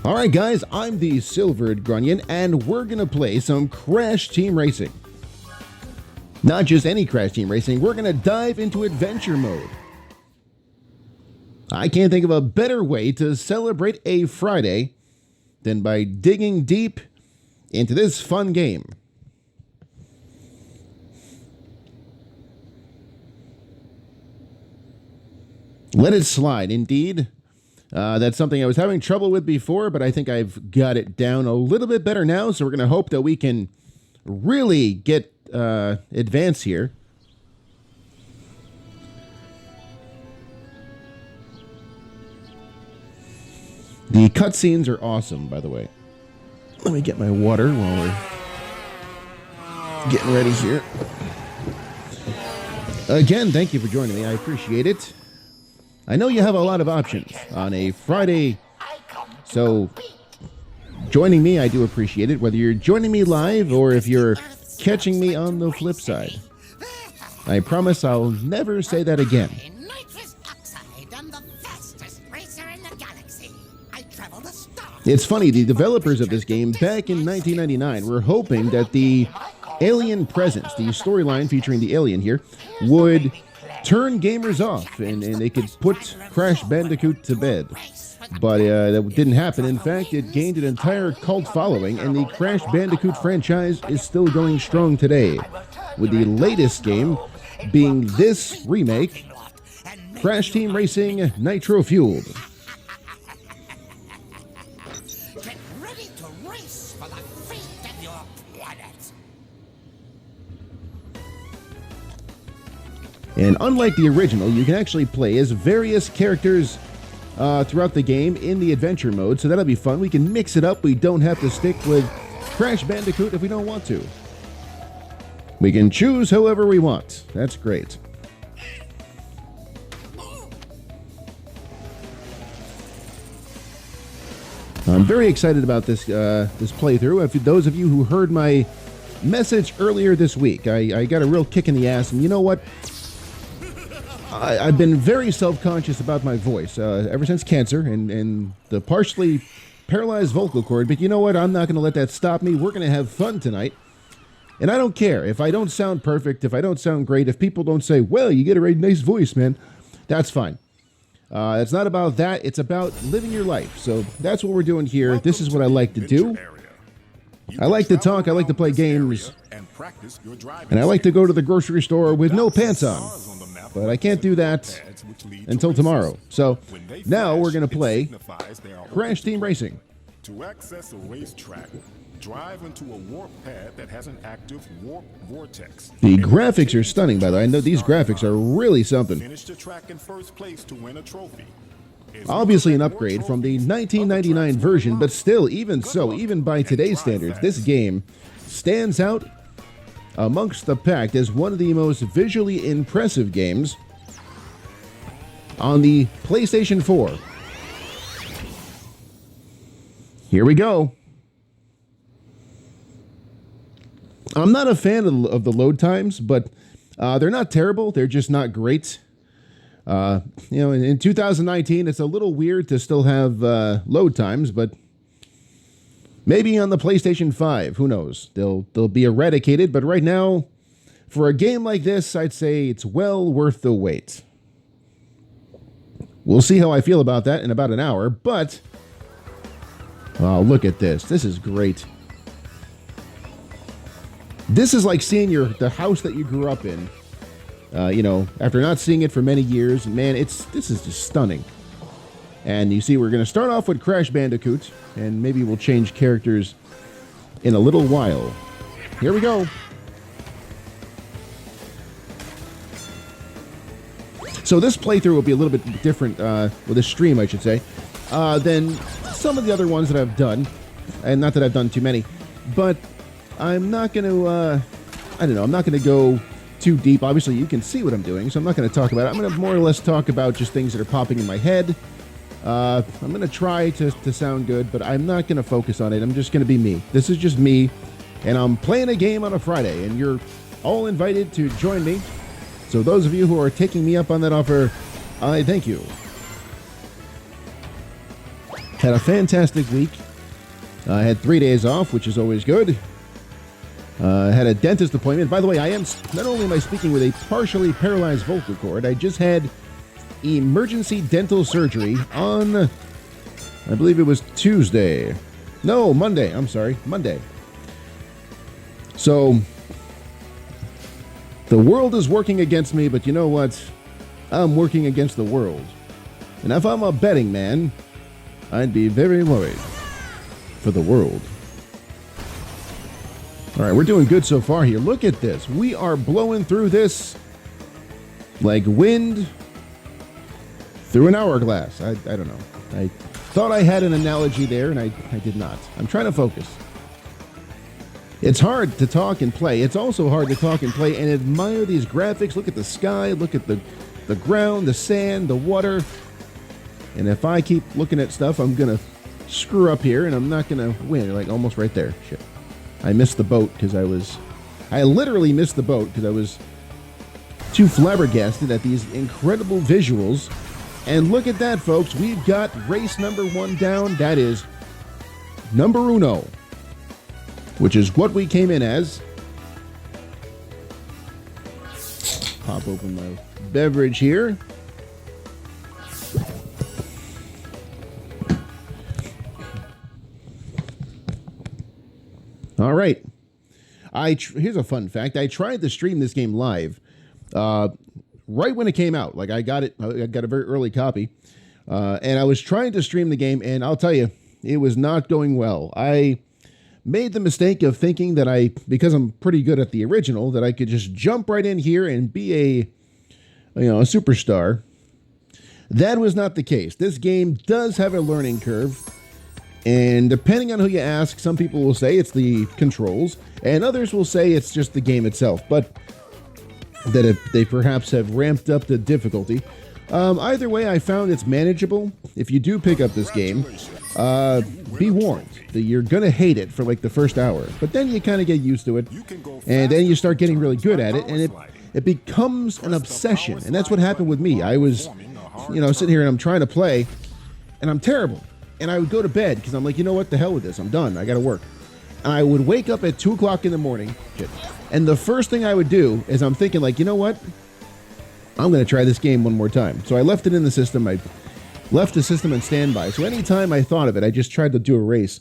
Alright guys, I'm the Silvered Grunion, and we're gonna play some Crash Team Racing. Not just any Crash Team Racing, we're gonna dive into adventure mode. I can't think of a better way to celebrate a Friday than by digging deep into this fun game. Let it slide, indeed. That's something I was having trouble with before, but I think I've got it down a little bit better now, so we're going to hope that we can really get advance here. The cutscenes are awesome, by the way. Let me get my water while we're getting ready here. Again, thank you for joining me. I appreciate it. I know you have a lot of options on a Friday, so joining me, I do appreciate it, whether you're joining me live or if you're catching me on the flip side. I promise I'll never say that again. It's funny, the developers of this game back in 1999 were hoping that the alien presence, the storyline featuring the alien here, would turn gamers off and they could put Crash Bandicoot to bed. But that didn't happen. In fact, it gained an entire cult following, and the Crash Bandicoot franchise is still going strong today, with the latest game being this remake, Crash Team Racing Nitro Fueled. Get ready to race for the fate of your planet. And unlike the original, you can actually play as various characters throughout the game in the adventure mode, so that'll be fun. We can mix it up. We don't have to stick with Crash Bandicoot if we don't want to. We can choose however we want. That's great. I'm very excited about this this playthrough. If those of you who heard my message earlier this week, I got a real kick in the ass, and you know what? I've been very self-conscious about my voice ever since cancer and the partially paralyzed vocal cord, but you know what? I'm not going to let that stop me. We're going to have fun tonight, and I don't care if I don't sound perfect, if I don't sound great, if people don't say, well, you get a very nice voice, man. That's fine. It's not about that. It's about living your life, so that's what we're doing here. This is what I like to do. I like to talk, I like to play games, and I like to go to the grocery store with no pants on. But I can't do that until tomorrow. So now we're going to play Crash Team Racing. To access a racetrack, drive into a warp pad that has an active warp vortex. The graphics are stunning, by the way. I know these graphics are really something. Finish the track in first place to win a trophy. Obviously an upgrade from the 1999 version, but still, even so, even by today's standards, this game stands out amongst the pack as one of the most visually impressive games on the PlayStation 4. Here we go. I'm not a fan of the load times, but they're not terrible. They're just not great. You know, in 2019, it's a little weird to still have load times, but maybe on the PlayStation 5, who knows? They'll be eradicated, but right now, for a game like this, I'd say it's well worth the wait. We'll see how I feel about that in about an hour, but oh, look at this. This is great. This is like seeing the house that you grew up in. You know, after not seeing it for many years, man, this is just stunning. And you see, we're going to start off with Crash Bandicoot, and maybe we'll change characters in a little while. Here we go. So this playthrough will be a little bit different, with this stream, I should say, than some of the other ones that I've done. And not that I've done too many, but I'm not going to, I don't know, I'm not going to go too deep. Obviously, you can see what I'm doing, so I'm not going to talk about it. I'm going to more or less talk about just things that are popping in my head. I'm going to try to sound good, but I'm not going to focus on it. I'm just going to be me. This is just me, and I'm playing a game on a Friday, and you're all invited to join me. So those of you who are taking me up on that offer, I thank you. Had a fantastic week. I had 3 days off, which is always good. Had a dentist appointment. By the way, not only am I speaking with a partially paralyzed vocal cord, I just had emergency dental surgery on, I believe it was Tuesday. No, Monday. I'm sorry, Monday. So, the world is working against me, but you know what? I'm working against the world. And if I'm a betting man, I'd be very worried for the world. All right, we're doing good so far here. Look at this. We are blowing through this like wind through an hourglass. I don't know. I thought I had an analogy there, and I did not. I'm trying to focus. It's hard to talk and play. It's also hard to talk and play and admire these graphics. Look at the sky. Look at the ground, the sand, the water. And if I keep looking at stuff, I'm going to screw up here, and I'm not going to win. Like almost right there. Shit. I missed the boat because I literally missed the boat because I was too flabbergasted at these incredible visuals. And look at that, folks. We've got race number 1 down. That is number uno, which is what we came in as. Pop open my beverage here. All right. Here's a fun fact. I tried to stream this game live right when it came out. Like I got a very early copy, and I was trying to stream the game, and I'll tell you, it was not going well. I made the mistake of thinking that because I'm pretty good at the original, that I could just jump right in here and be a superstar. That was not the case. This game does have a learning curve. And depending on who you ask, some people will say it's the controls, and others will say it's just the game itself, but that if they perhaps have ramped up the difficulty. Either way, I found it's manageable. If you do pick up this game, be warned that you're going to hate it for like the first hour, but then you kind of get used to it, and then you start getting really good at it, and it becomes an obsession, and that's what happened with me. I was, sitting here and I'm trying to play, and I'm terrible. And I would go to bed because I'm like, you know what? The hell with this. I'm done. I got to work. And I would wake up at 2 o'clock in the morning. And the first thing I would do is I'm thinking like, you know what? I'm going to try this game one more time. So I left it in the system. I left the system in standby. So anytime I thought of it, I just tried to do a race.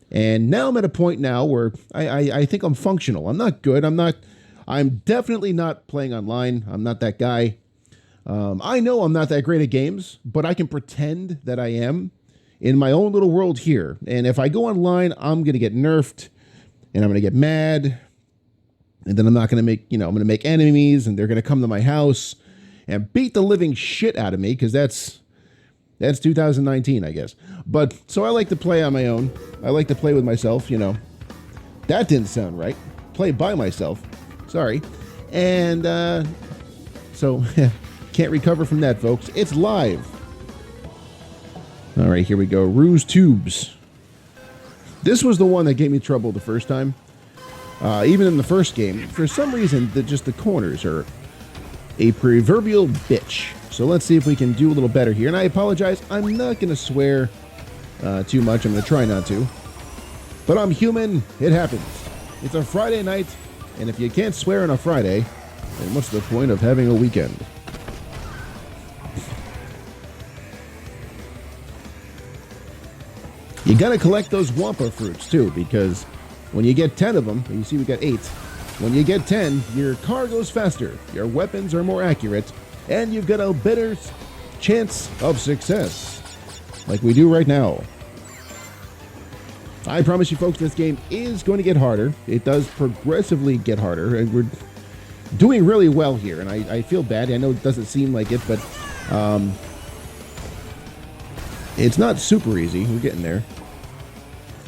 And now I'm at a point now where I think I'm functional. I'm not good. I'm definitely not playing online. I'm not that guy. I know I'm not that great at games, but I can pretend that I am in my own little world here. And if I go online, I'm going to get nerfed, and I'm going to get mad, and then I'm not going to make, I'm going to make enemies, and they're going to come to my house and beat the living shit out of me, because that's 2019, I guess. But, so I like to play on my own. I like to play with myself, That didn't sound right. Play by myself. Sorry. And, so, can't recover from that, folks. It's live. All right, here we go. Ruse Tubes. This was the one that gave me trouble the first time. Even in the first game, for some reason, the corners are a proverbial bitch. So let's see if we can do a little better here. And I apologize. I'm not going to swear too much. I'm going to try not to. But I'm human. It happens. It's a Friday night, and if you can't swear on a Friday, then what's the point of having a weekend? You gotta collect those Wampa fruits too, because when you get 10 of them, you see we got 8. When you get 10, your car goes faster, your weapons are more accurate, and you've got a better chance of success, like we do right now. I promise you folks, this game is going to get harder. It does progressively get harder, and we're doing really well here, and I feel bad. I know it doesn't seem like it, but it's not super easy. We're getting there.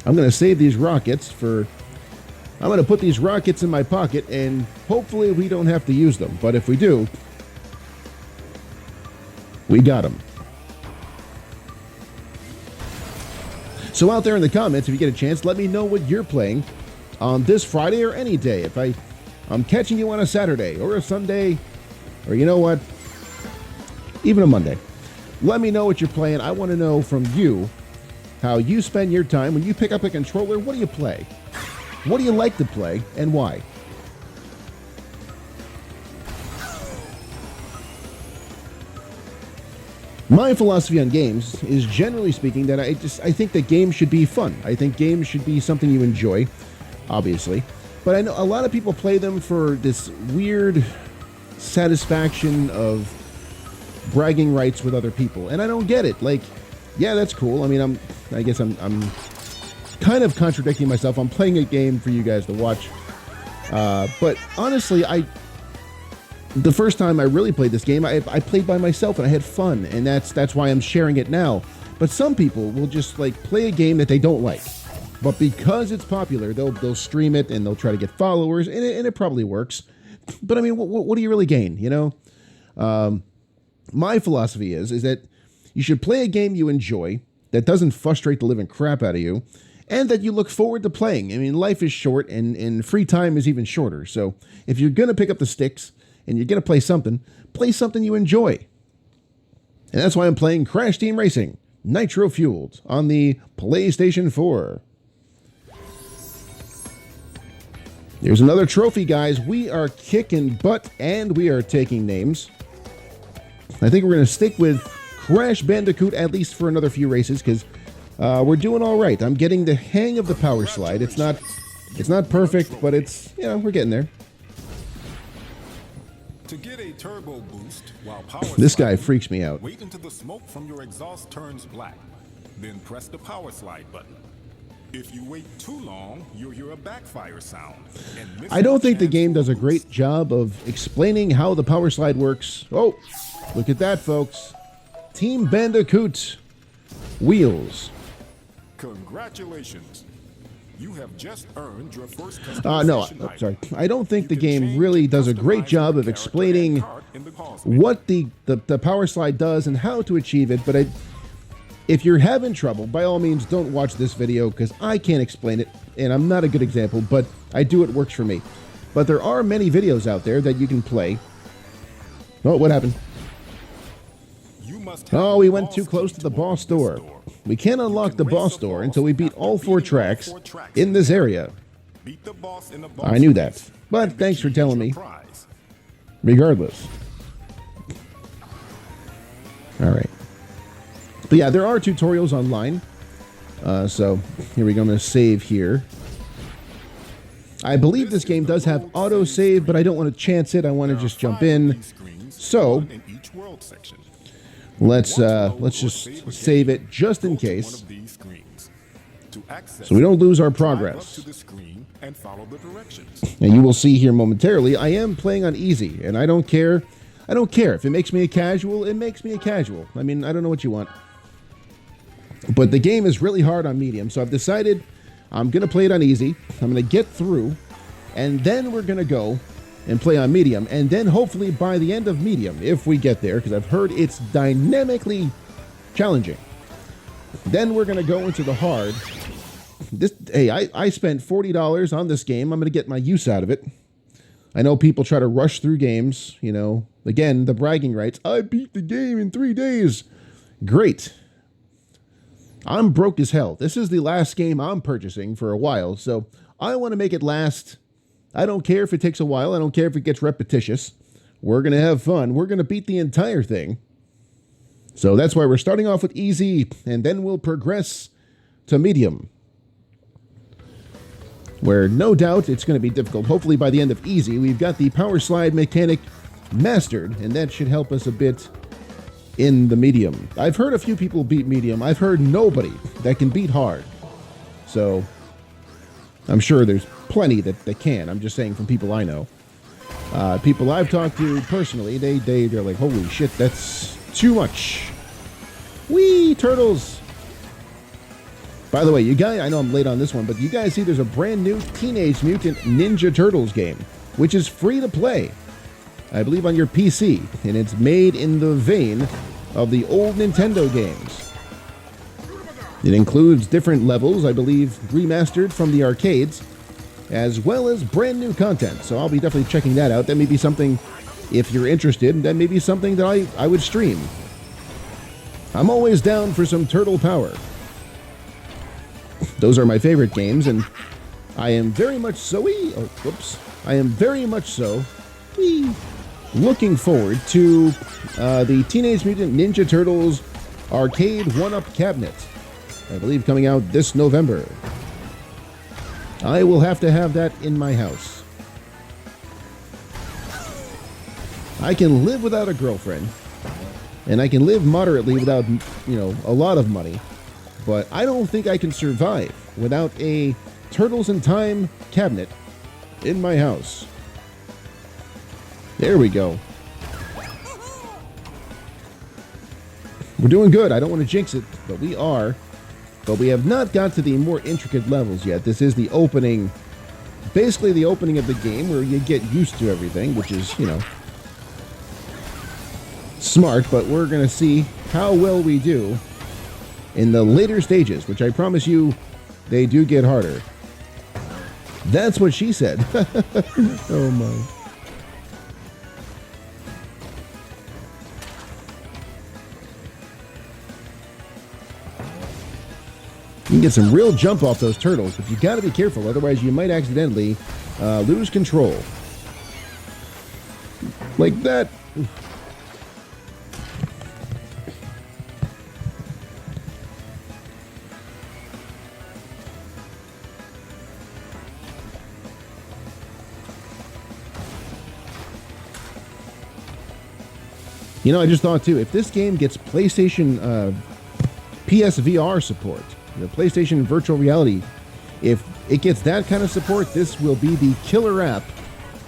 I'm going to save these rockets I'm going to put these rockets in my pocket, and hopefully we don't have to use them. But if we do, we got them. So out there in the comments, if you get a chance, let me know what you're playing on this Friday or any day. If I'm catching you on a Saturday or a Sunday, or you know what, even a Monday. Let me know what you're playing. I want to know from you how you spend your time when you pick up a controller. What do you play? What do you like to play, and why? My philosophy on games is, generally speaking, that I think that games should be fun. I think games should be something you enjoy, obviously. But I know a lot of people play them for this weird satisfaction of bragging rights with other people, and I don't get it. Like, yeah, that's cool. I mean, I guess I'm kind of contradicting myself. I'm playing a game for you guys to watch. But honestly, the first time I really played this game, I played by myself and I had fun, and that's why I'm sharing it now. But some people will just like play a game that they don't like, but because it's popular, they'll stream it and they'll try to get followers, and it probably works. But I mean, what do you really gain? You know, my philosophy is that you should play a game you enjoy that doesn't frustrate the living crap out of you, and that you look forward to playing. I mean, life is short, and free time is even shorter. So if you're gonna pick up the sticks and you're going to play something you enjoy. And that's why I'm playing Crash Team Racing, Nitro Fueled, on the PlayStation 4. There's another trophy, guys. We are kicking butt, and we are taking names. I think we're going to stick with Crash Bandicoot, at least for another few races, because we're doing all right. I'm getting the hang of the power slide. It's not perfect, but we're getting there. To get a turbo boost while power This guy sliding, freaks me out. wait until the smoke from your exhaust turns black. Then press the power slide button. If you wait too long, you'll hear a backfire sound. And miss I don't think the chance game for a does a boost. great job of explaining how the power slide works. Oh, look at that, folks. Team Bandicoot Wheels. Congratulations. You have just earned your first No, customization item. sorry. I don't think the You can game change really and does a great customize job your of character explaining and card in the pause menu. what the power slide does and how to achieve it. But if you're having trouble, by all means, don't watch this video, because I can't explain it, and I'm not a good example, but I do. It works for me. But there are many videos out there that you can play. Oh, what happened? You must have Oh, the we went boss too close key to the open boss this door. We can't unlock the race boss a door boss until we beat after all 4 beating all tracks 4 tracks in this area. Beat the boss in the boss I knew that, race, but and thanks the for key telling is me. your prize. Regardless. All right. But yeah, there are tutorials online. So here we go. I'm going to save here. I believe this game does have auto save, but I don't want to chance it. I want to just jump in. So let's just save it just in case, so we don't lose our progress. And you will see here momentarily, I am playing on easy, and I don't care. I don't care if it makes me a casual. It makes me a casual. I mean, I don't know what you want. But the game is really hard on medium, so I've decided I'm going to play it on easy. I'm going to get through, and then we're going to go and play on medium. And then hopefully by the end of medium, if we get there, because I've heard it's dynamically challenging, then we're going to go into the hard. I spent $40 on this game. I'm going to get my use out of it. I know people try to rush through games. You know, again, the bragging rights. I beat the game in 3 days. Great. I'm broke as hell. This is the last game I'm purchasing for a while, so I want to make it last. I don't care if it takes a while. I don't care if it gets repetitious. We're going to have fun. We're going to beat the entire thing. So that's why we're starting off with easy, and then we'll progress to medium, where no doubt it's going to be difficult. Hopefully by the end of easy, we've got the power slide mechanic mastered, and that should help us a bit in the medium. I've heard a few people beat medium. I've heard nobody that can beat hard. So I'm sure there's plenty that can. I'm just saying from people I know. People I've talked to personally, they're like, holy shit, that's too much. Whee, turtles. By the way, you guys, I know I'm late on this one, but you guys see there's a brand new Teenage Mutant Ninja Turtles game, which is free to play, I believe on your PC, and it's made in the vein of the old Nintendo games. It includes different levels, I believe, remastered from the arcades, as well as brand new content. So I'll be definitely checking that out. That may be something, if you're interested, that may be something that I would stream. I'm always down for some turtle power. Those are my favorite games, and I am very much so. I am very much so looking forward to the Teenage Mutant Ninja Turtles Arcade 1-Up Cabinet. I believe coming out this November. I will have to have that in my house. I can live without a girlfriend, and I can live moderately without, a lot of money, but I don't think I can survive without a Turtles in Time cabinet in my house. There we go. We're doing good. I don't want to jinx it, but we are. But we have not got to the more intricate levels yet. This is the opening, basically the opening of the game where you get used to everything, which is, smart, but we're going to see how well we do in the later stages, which I promise you, they do get harder. That's what she said. Oh my. You can get some real jump off those turtles, but you got to be careful, otherwise you might accidentally lose control. Like that. I just thought too, if this game gets PlayStation PSVR support, the PlayStation Virtual Reality, if it gets that kind of support, this will be the killer app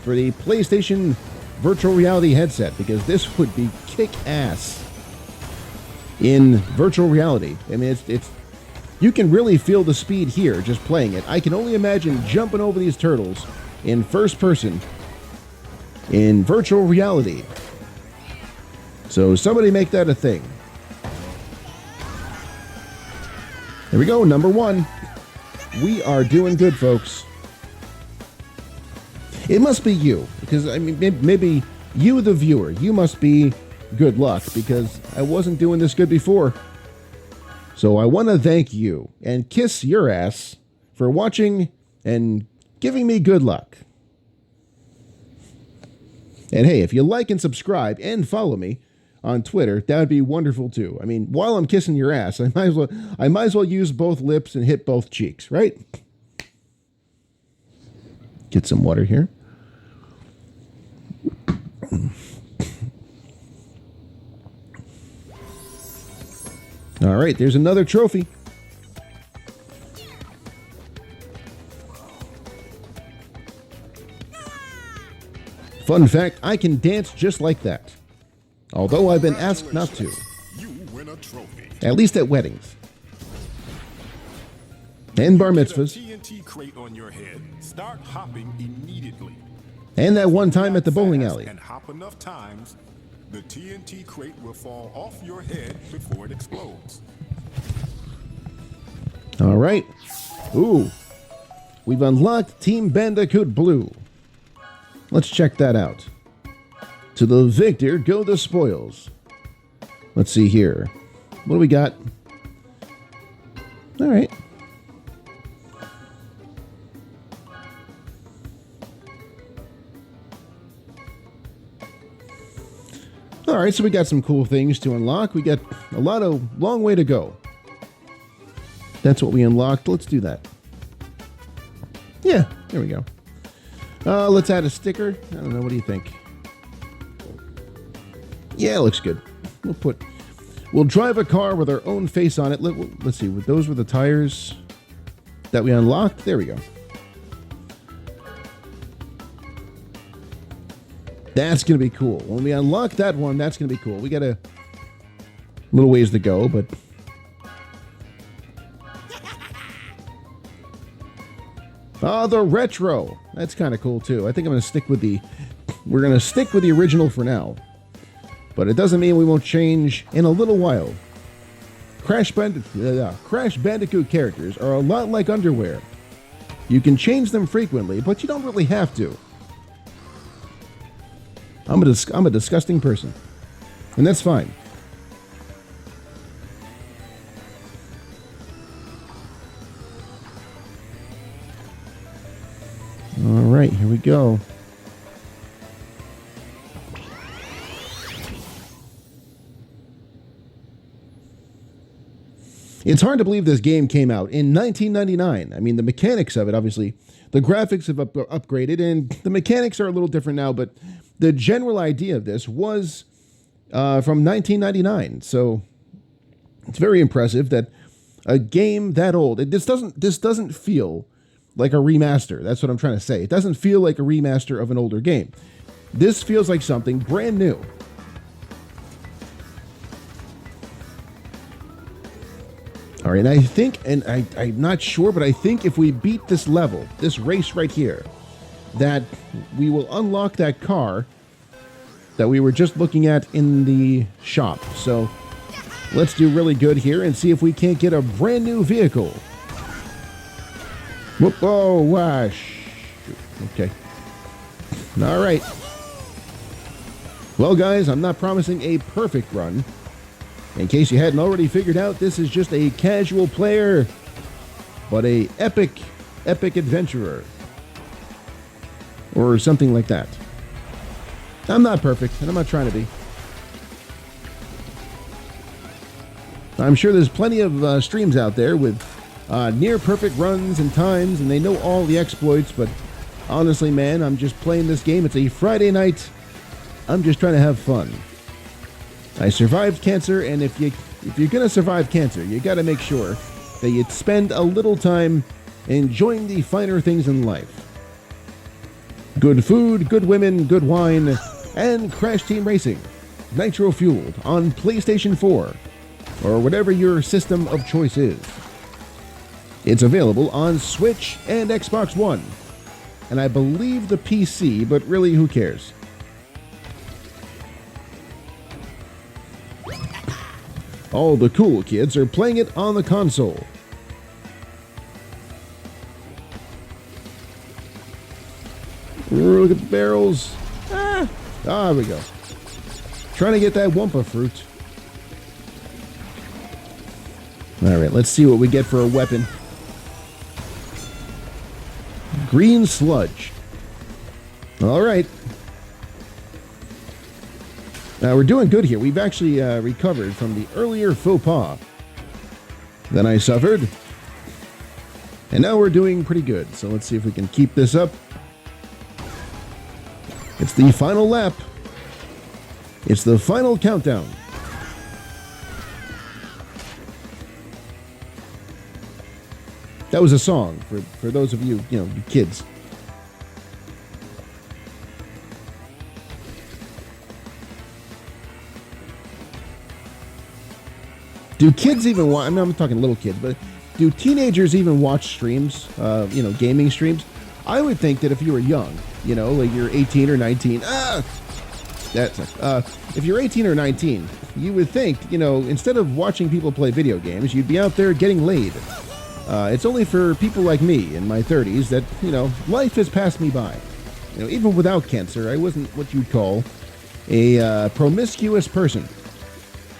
for the PlayStation Virtual Reality headset, because this would be kick-ass in virtual reality. I mean, it's you can really feel the speed here just playing it. I can only imagine jumping over these turtles in first person in virtual reality. So somebody make that a thing. There we go, number 1. We are doing good, folks. It must be you, because I mean, maybe you, the viewer, you must be good luck, because I wasn't doing this good before. So I want to thank you and kiss your ass for watching and giving me good luck. And hey, if you like and subscribe and follow me on Twitter, that would be wonderful too. I mean, while I'm kissing your ass, I might as well use both lips and hit both cheeks, right? Get some water here. All right, there's another trophy. Fun fact, I can dance just like that. Although I've been asked not to. You win a trophy. At least at weddings. And bar mitzvahs. TNT crate on your head. Start hopping immediately. And that one time at the bowling alley. And hop enough times, the TNT crate will fall off your head before it explodes. All right. Ooh. We've unlocked Team Bandicoot Blue. Let's check that out. To the victor go the spoils. Let's see here. What do we got? All right. All right, so we got some cool things to unlock. We got a long way to go. That's what we unlocked. Let's do that. Yeah, there we go. Let's add a sticker. I don't know. What do you think? Yeah, it looks good. We'll drive a car with our own face on it. Let's see. Those were the tires that we unlocked. There we go. That's going to be cool. When we unlock that one, that's going to be cool. We got a little ways to go, but the retro. That's kind of cool too. I think we're going to stick with the original for now. But it doesn't mean we won't change in a little while. Crash Bandicoot characters are a lot like underwear. You can change them frequently, but you don't really have to. I'm a disgusting person. And that's fine. right, here we go. It's hard to believe this game came out in 1999. I mean, the mechanics of it, obviously, the graphics have upgraded, and the mechanics are a little different now, but the general idea of this was from 1999. So it's very impressive that a game that old, this doesn't feel like a remaster. That's what I'm trying to say. It doesn't feel like a remaster of an older game. This feels like something brand new. All right, and I think, and I'm not sure, but I think if we beat this level, this race right here, that we will unlock that car that we were just looking at in the shop. So let's do really good here and see if we can't get a brand new vehicle. Whoop, oh, wash. Okay. All right. Well, guys, I'm not promising a perfect run. In case you hadn't already figured out, this is just a casual player, but a epic adventurer. Or something like that. I'm not perfect, and I'm not trying to be. I'm sure there's plenty of streams out there with near-perfect runs and times, and they know all the exploits, but honestly, man, I'm just playing this game. It's a Friday night. I'm just trying to have fun. I survived cancer, and if you're going to survive cancer, you got to make sure that you spend a little time enjoying the finer things in life. Good food, good women, good wine, and Crash Team Racing. Nitro fueled on PlayStation 4, or whatever your system of choice is. It's available on Switch and Xbox One, and I believe the PC, but really, who cares? All the cool kids are playing it on the console. Look at the barrels. There we go. Trying to get that Wumpa fruit. All right, let's see what we get for a weapon. Green sludge. All right. Now, we're doing good here. We've actually recovered from the earlier faux pas that I suffered. And now we're doing pretty good. So let's see if we can keep this up. It's the final lap. It's the final countdown. That was a song for those of you, you kids. Do kids even watch? I mean, I'm talking little kids, but do teenagers even watch streams? Gaming streams. I would think that if you were young, like you're 18 or 19. If you're 18 or 19, you would think, instead of watching people play video games, you'd be out there getting laid. It's only for people like me in my 30s that, life has passed me by. Even without cancer, I wasn't what you'd call a promiscuous person.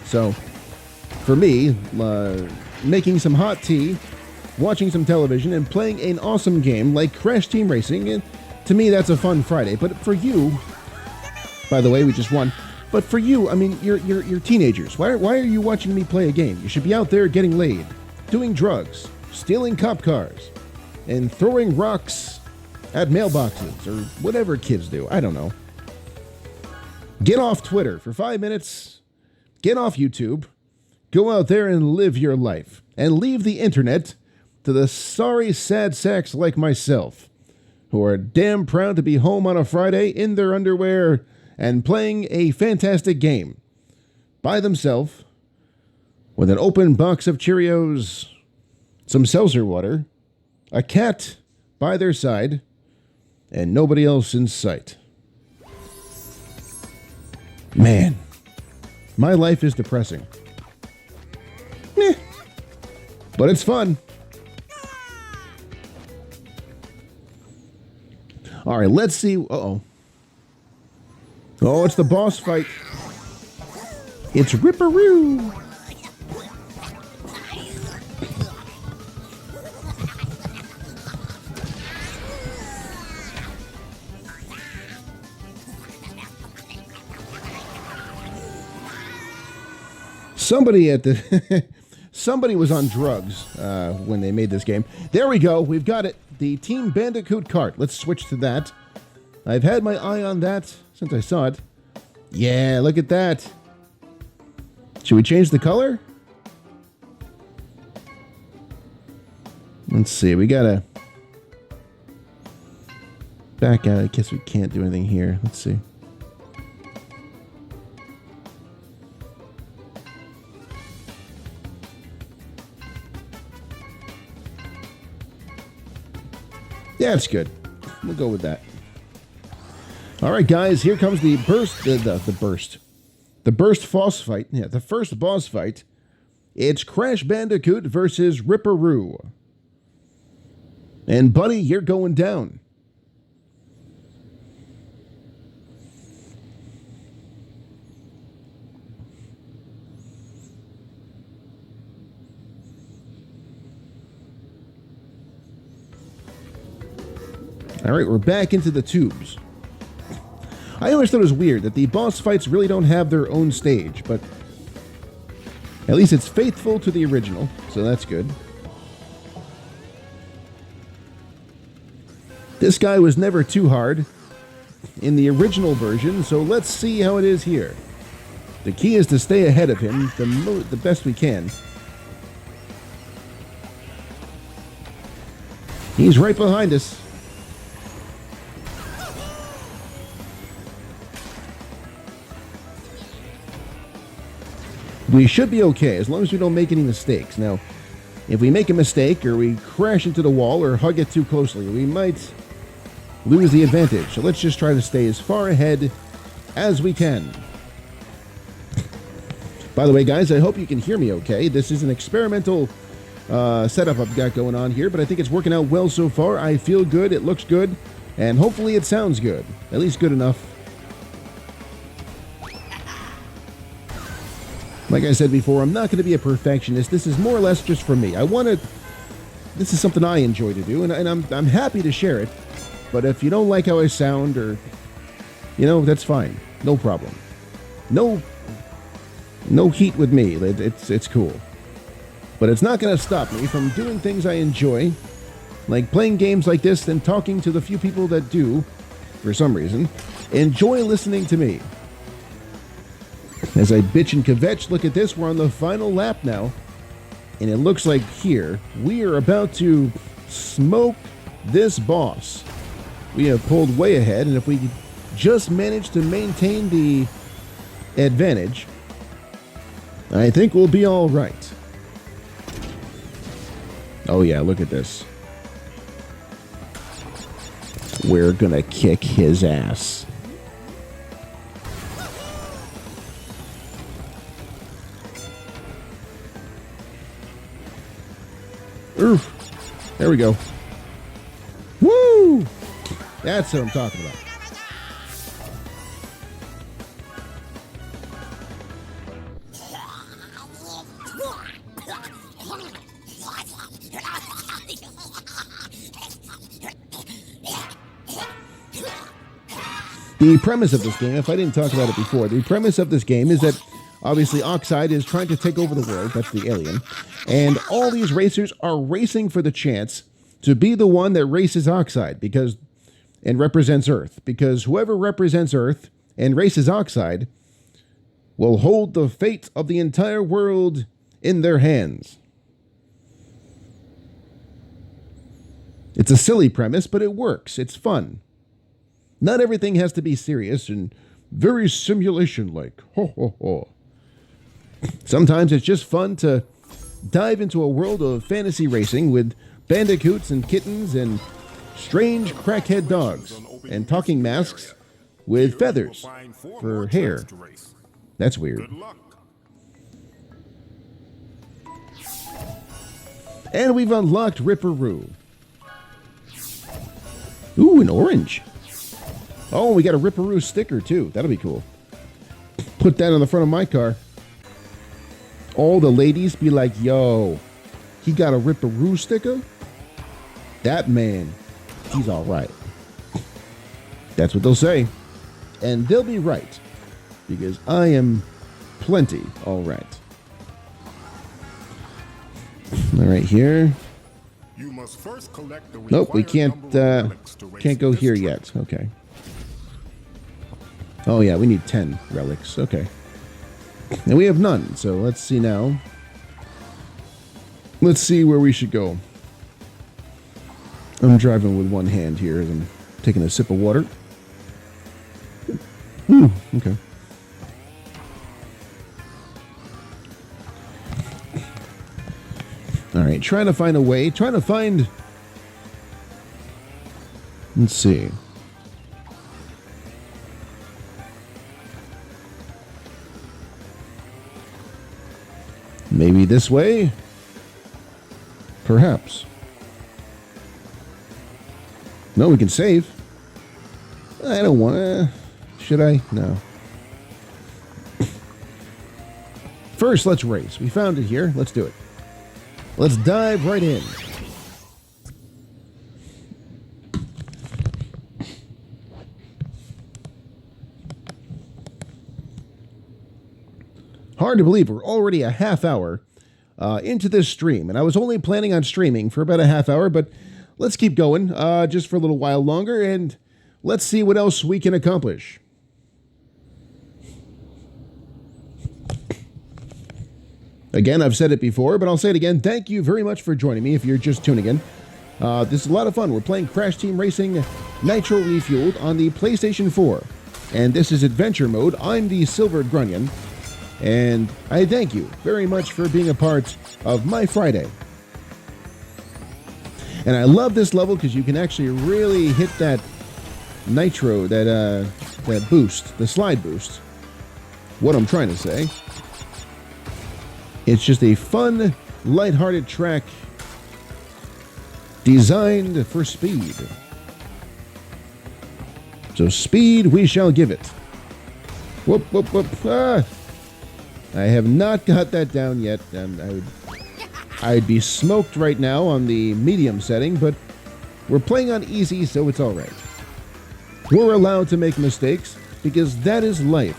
So, for me, making some hot tea, watching some television, and playing an awesome game like Crash Team Racing, to me, that's a fun Friday. But for you, by the way, we just won. But for you, I mean, you're teenagers. Why are you watching me play a game? You should be out there getting laid, doing drugs, stealing cop cars, and throwing rocks at mailboxes, or whatever kids do. I don't know. Get off Twitter for 5 minutes. Get off YouTube. Go out there and live your life. And leave the internet to the sorry sad sacks like myself, who are damn proud to be home on a Friday in their underwear and playing a fantastic game by themselves with an open box of Cheerios, some seltzer water, a cat by their side, and nobody else in sight. Man, my life is depressing. Meh. But it's fun. All right, let's see. Uh-oh. Oh, it's the boss fight. It's Ripperoo. Somebody at the somebody was on drugs when they made this game. There we go. We've got it. The Team Bandicoot cart. Let's switch to that. I've had my eye on that since I saw it. Yeah, look at that. Should we change the color? Let's see. We gotta back out. I guess we can't do anything here. Let's see. Yeah, it's good. We'll go with that. All right, guys. Here comes the burst. The burst boss fight. Yeah, the first boss fight. It's Crash Bandicoot versus Ripperoo. And buddy, you're going down. All right, we're back into the tubes. I always thought it was weird that the boss fights really don't have their own stage, but at least it's faithful to the original, so that's good. This guy was never too hard in the original version, so let's see how it is here. The key is to stay ahead of him the best we can. He's right behind us. We should be okay as long as we don't make any mistakes. Now, if we make a mistake or we crash into the wall or hug it too closely, we might lose the advantage. So let's just try to stay as far ahead as we can. By the way, guys, I hope you can hear me okay. This is an experimental setup I've got going on here, but I think it's working out well so far. I feel good, it looks good, and hopefully it sounds good. At least good enough. Like I said before, I'm not going to be a perfectionist. This is more or less just for me. This is something I enjoy to do, and I'm happy to share it. But if you don't like how I sound, or that's fine, no problem. No heat with me. It's cool. But it's not going to stop me from doing things I enjoy, like playing games like this and talking to the few people that do, for some reason, enjoy listening to me. As I bitch and kvetch, look at this, we're on the final lap now. And it looks like here, we are about to smoke this boss. We have pulled way ahead, and if we just manage to maintain the advantage, I think we'll be all right. Oh yeah, look at this. We're gonna kick his ass. Oof. There we go. Woo! That's what I'm talking about. The premise of this game, if I didn't talk about it before, the premise of this game is that obviously Oxide is trying to take over the world, that's the alien, and all these racers are racing for the chance to be the one that races Oxide and represents Earth, because whoever represents Earth and races Oxide will hold the fate of the entire world in their hands. It's a silly premise, but it works. It's fun. Not everything has to be serious and very simulation-like. Ho, ho, ho. Sometimes it's just fun to dive into a world of fantasy racing with bandicoots and kittens and strange crackhead dogs and talking masks with feathers for hair. That's weird. And we've unlocked Ripperoo. Ooh, an orange. Oh, we got a Ripperoo sticker, too. That'll be cool. Put that on the front of my car. All the ladies be like, yo, he got a Ripperoo sticker? That man, he's all right. That's what they'll say. And they'll be right. Because I am plenty all right. All right, here. You must first collect the Nope, we required can't number of relics to race go this here track. yet. Okay. Oh yeah, we need 10 relics. Okay. And we have none, so let's see now. Let's see where we should go. I'm driving with one hand here as I'm taking a sip of water. Okay. All right, trying to find a way. Trying to find... Let's see. Maybe this way? Perhaps. No, we can save. I don't want to... Should I? No. First, let's race. We found it here. Let's do it. Let's dive right in. Hard to believe we're already a half hour into this stream. And I was only planning on streaming for about a half hour, but let's keep going just for a little while longer, and let's see what else we can accomplish. Again, I've said it before, but I'll say it again. Thank you very much for joining me if you're just tuning in. This is a lot of fun. We're playing Crash Team Racing Nitro Refueled on the PlayStation 4. And this is Adventure Mode. I'm the Silver Grunion. And I thank you very much for being a part of my Friday. And I love this level because you can actually really hit that nitro, that boost, the slide boost. What I'm trying to say. It's just a fun, lighthearted track designed for speed. So speed we shall give it. Whoop, whoop, whoop. Ah! I have not got that down yet, and I'd be smoked right now on the medium setting, but we're playing on easy, so it's all right. We're allowed to make mistakes because that is life.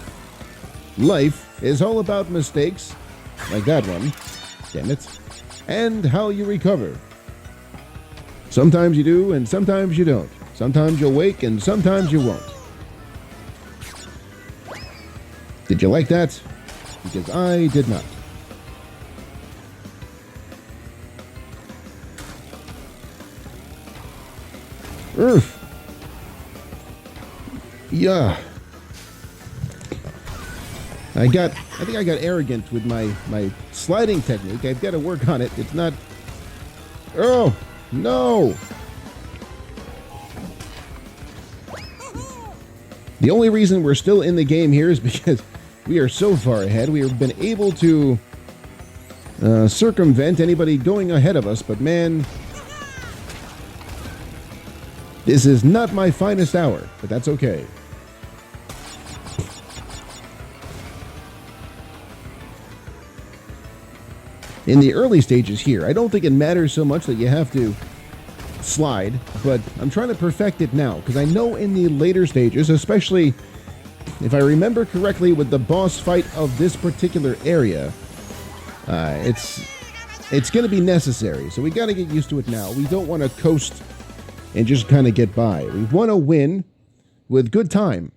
Life is all about mistakes, like that one, damn it, and how you recover. Sometimes you do, and sometimes you don't. Sometimes you'll wake, and sometimes you won't. Did you like that? Because I did not. Earth. Yeah. I think I got arrogant with my sliding technique. I've got to work on it. It's not... Oh, no! The only reason we're still in the game here is because we are so far ahead. We have been able to circumvent anybody going ahead of us, but man, this is not my finest hour, but that's okay. In the early stages here, I don't think it matters so much that you have to slide, but I'm trying to perfect it now, because I know in the later stages, especially if I remember correctly with the boss fight of this particular area, it's going to be necessary, so we got to get used to it now. We don't want to coast and just kind of get by. We want to win with good time.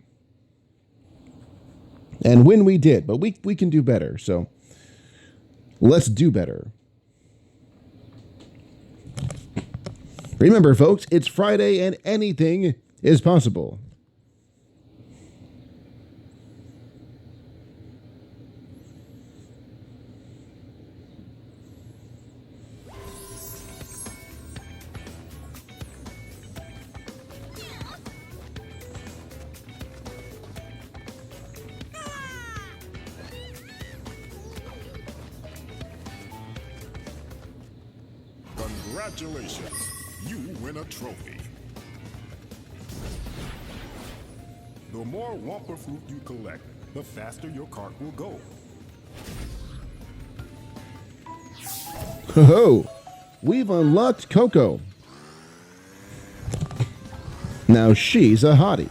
And win we did, but we can do better, so let's do better. Remember, folks, it's Friday and anything is possible. Congratulations, you win a trophy. The more Wumpa fruit you collect, the faster your cart will go. Ho-ho! We've unlocked Coco. Now she's a hottie.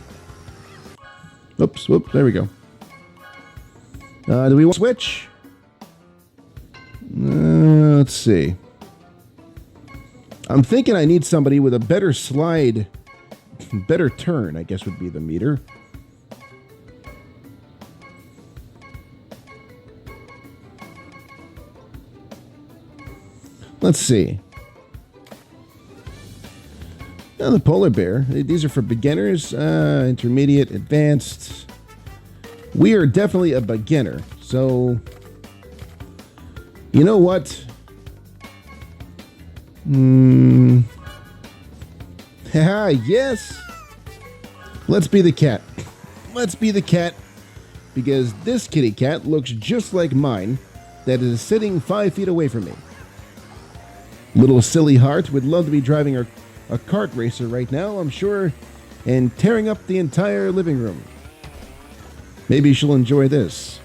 Oops, whoop, there we go. Do we want to switch? Let's see. I'm thinking I need somebody with a better slide, better turn, I guess would be the meter. Let's see. Now the polar bear, these are for beginners, intermediate, advanced. We are definitely a beginner, so you know what? Haha, yes. Let's be the cat. Let's be the cat, because this kitty cat looks just like mine that is sitting 5 feet away from me. Little silly heart would love to be driving a kart racer right now, I'm sure, and tearing up the entire living room. Maybe she'll enjoy this.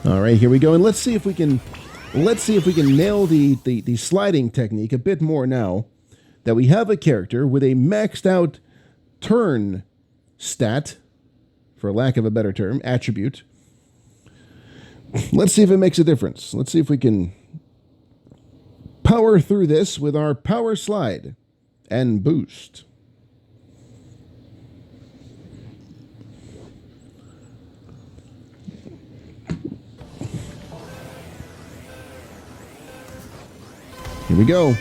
All right, here we go, and let's see if we can nail the sliding technique a bit more now that we have a character with a maxed out turn stat, for lack of a better term, attribute. Let's see if it makes a difference. Let's see if we can power through this with our power slide and boost. Here we go.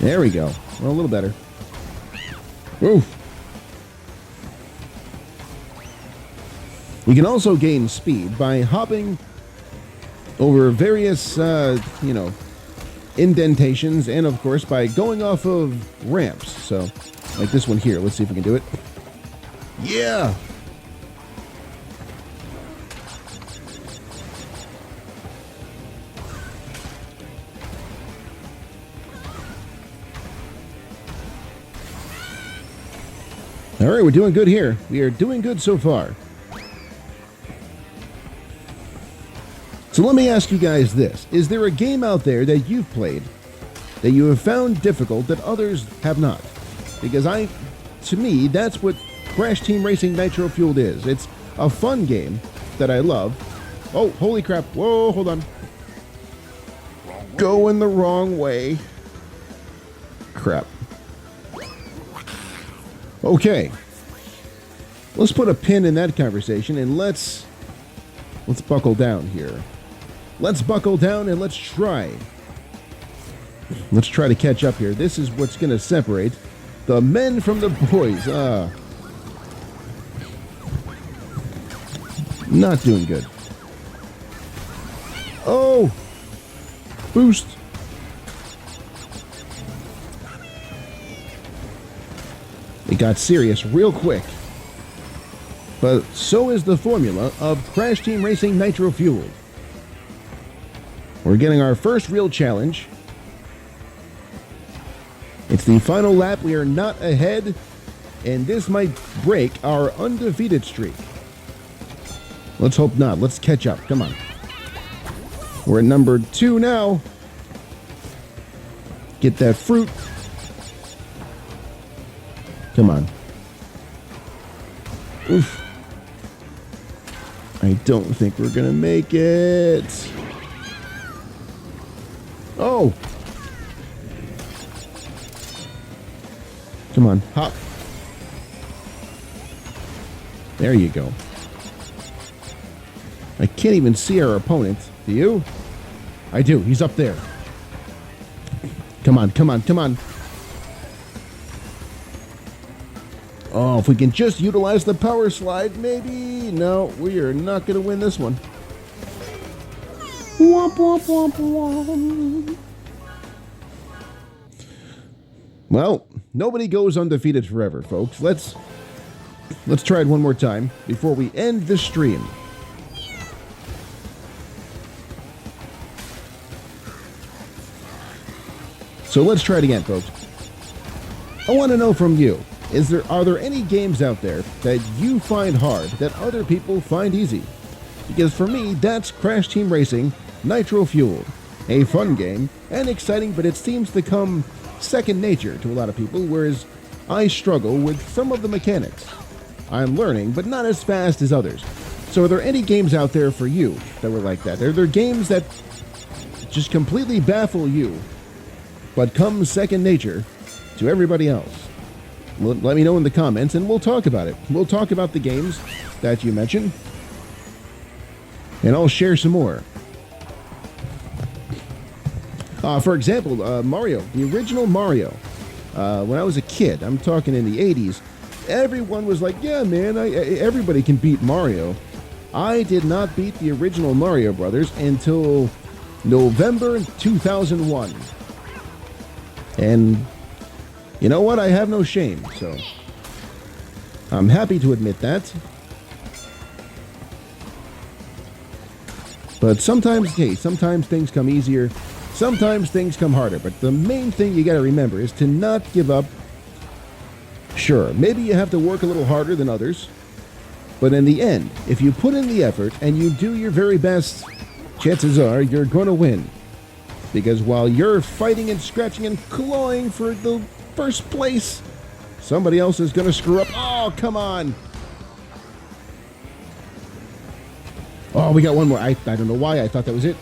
There we go. Well, a little better. Oof. We can also gain speed by hopping over various, indentations, and of course by going off of ramps. So, like this one here. Let's see if we can do it. Yeah. All right, we're doing good here. We are doing good so far. So let me ask you guys this. Is there a game out there that you've played that you have found difficult that others have not? Because to me, that's what Crash Team Racing Nitro Fueled is. It's a fun game that I love. Oh, holy crap. Whoa, hold on. Going the wrong way. Crap. Okay. Let's put a pin in that conversation and let's buckle down here. Let's buckle down and let's try. Let's try to catch up here. This is what's going to separate the men from the boys. Not doing good. Oh! Boost! It got serious real quick. But so is the formula of Crash Team Racing Nitro Fueled. We're getting our first real challenge. It's the final lap. We are not ahead, and this might break our undefeated streak. Let's hope not. Let's catch up. Come on. We're at number 2 now. Get that fruit. Come on. Oof. I don't think we're going to make it. Oh. Come on. Hop. There you go. I can't even see our opponent. Do you? I do. He's up there. Come on, come on, come on. Oh, if we can just utilize the power slide, maybe. No, we are not going to win this one. Womp, womp, womp, womp. Well, nobody goes undefeated forever, folks. Let's try it one more time before we end this stream. So let's try it again, folks. I want to know from you, are there any games out there that you find hard that other people find easy? Because for me, that's Crash Team Racing Nitro Fueled. A fun game and exciting, but it seems to come second nature to a lot of people, whereas I struggle with some of the mechanics. I'm learning, but not as fast as others. So are there any games out there for you that were like that? Are there games that just completely baffle you, but come second nature to everybody else? Let me know in the comments, and we'll talk about it. We'll talk about the games that you mentioned, and I'll share some more. For example, Mario, the original Mario. When I was a kid, I'm talking in the 80s, everyone was like, yeah, man, everybody can beat Mario. I did not beat the original Mario Brothers until November 2001. And you know what? I have no shame, so I'm happy to admit that. But sometimes things come easier, sometimes things come harder. But the main thing you got to remember is to not give up. Sure, maybe you have to work a little harder than others, but in the end, if you put in the effort and you do your very best, chances are you're going to win. Because while you're fighting and scratching and clawing for the first place, somebody else is going to screw up. Oh, come on. Oh, we got one more. I don't know why. I thought that was it.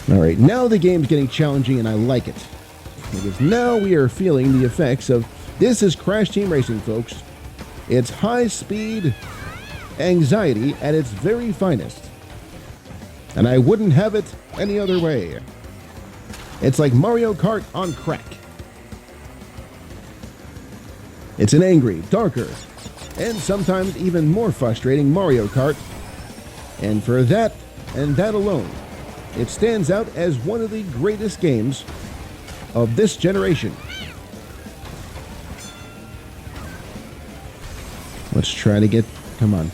All right, now the game's getting challenging, and I like it. Because now we are feeling the effects of... This is Crash Team Racing, folks. It's high-speed anxiety at its very finest. And I wouldn't have it any other way. It's like Mario Kart on crack. It's an angry, darker, and sometimes even more frustrating Mario Kart. And for that, and that alone, it stands out as one of the greatest games of this generation. Let's try to get... Come on.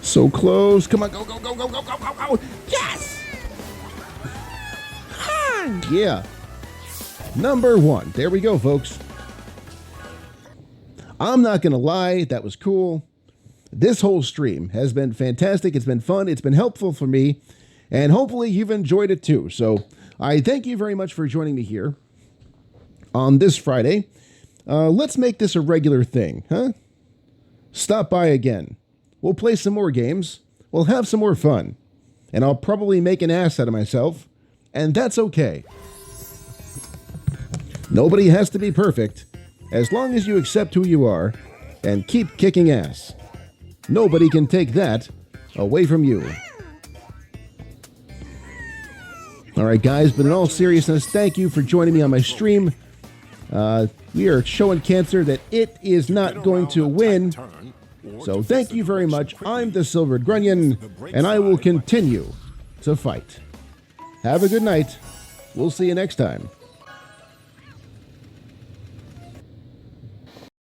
So close. Come on, go, go, go, go, go, go, go, go. Yes! Yeah. Number 1. There we go, folks. I'm not going to lie. That was cool. This whole stream has been fantastic. It's been fun. It's been helpful for me. And hopefully you've enjoyed it too. So I thank you very much for joining me here on this Friday. Let's make this a regular thing, huh? Stop by again. We'll play some more games. We'll have some more fun. And I'll probably make an ass out of myself. And that's okay. Nobody has to be perfect. As long as you accept who you are and keep kicking ass. Nobody can take that away from you. All right, guys, but in all seriousness, thank you for joining me on my stream. We are showing Cancer that it is not going to win. So thank you very much. I'm the Silvered Grunion, and I will continue to fight. Have a good night. We'll see you next time.